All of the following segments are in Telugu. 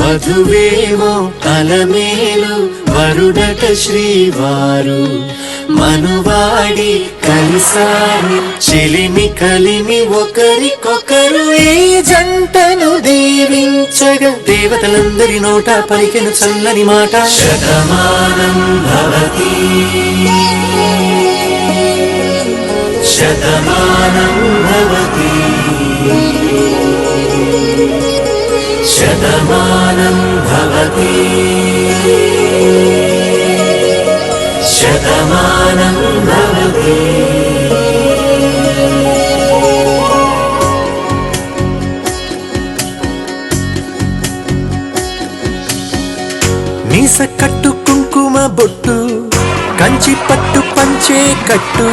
వధువేమో అలమేలు వరుడట శ్రీవారు మనువాడి కలిసారి చెలిమి కలిమి ఒకరికొకరు ఈ జంటను దీవించగా దేవతలందరి నోట పలికెను చల్లని మాట శతమానం భవతి శతమానం భవతి శతమానం భవతి శతమానం భవతి మీస కట్టు కుంకుమ బొట్టు కంచి పట్టు పంచే కట్టు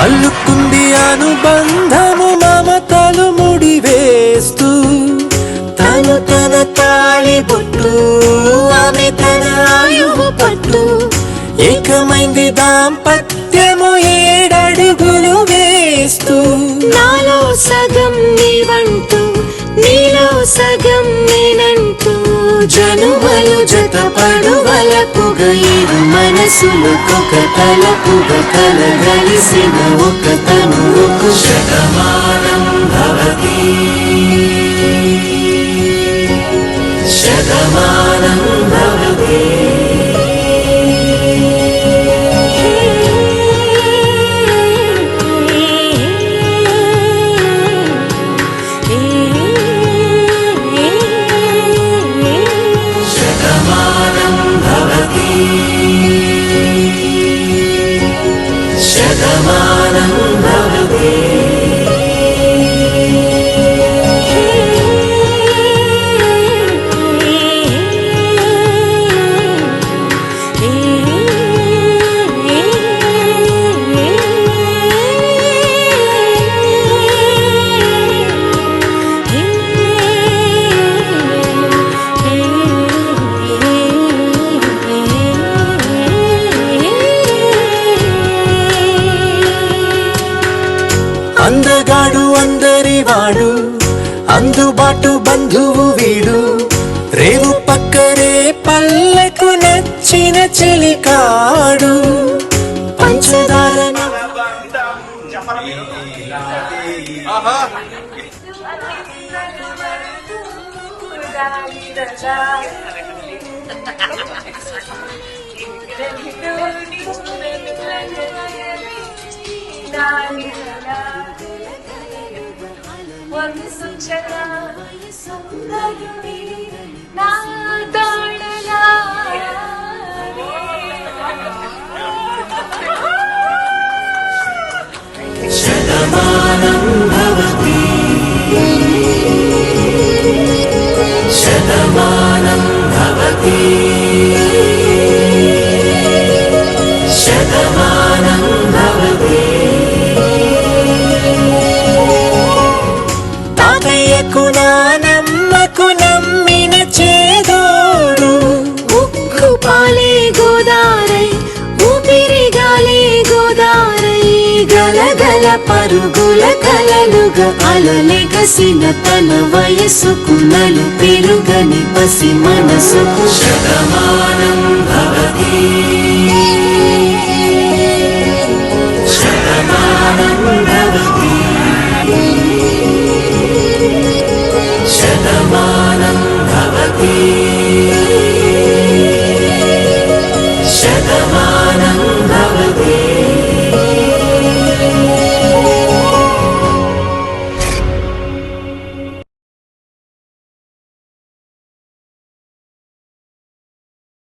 అల్లుకుంది అనుబంధము మమతలు ముడివేస్తూ తను తన తాళి బొట్టు ఆమె తన ఆయువు పట్టు ఏకమైంది దాంపత్యము 7 అడుగులు వేస్తూ నాలో సగం నీవంటూ నీలో సగం నేనంటూ జనుమలు జతపడువలపుగ ఇరు మనసులకొక తలపుగ కలగలిసిన ఒక తనువుకు శతమానం భవతి శతమానం భవతి శతమానం భవతి శతమానం భవతి అందగాడు అందరివాడు అందుబాటు బంధువు వీడు రేవు పక్కనే పల్లెకు నచ్చిన చెలికాడు పంచదార శతమానం భవతి శతమానం భవతి శతమానం భవతి తాతయ్యకు నానమ్మకు నమ్మిన చేదోడు ఉక్కు పాలే గోదారై ఊపిరి గాలే గోదారై గలగల పరుగుల కలలుగా అలలెగసిన తన వయసుకు నలు పెరుగని పసి మనసుకు శతమానం భవతి శతమానం భవతి శతమానం భవతి శతమానం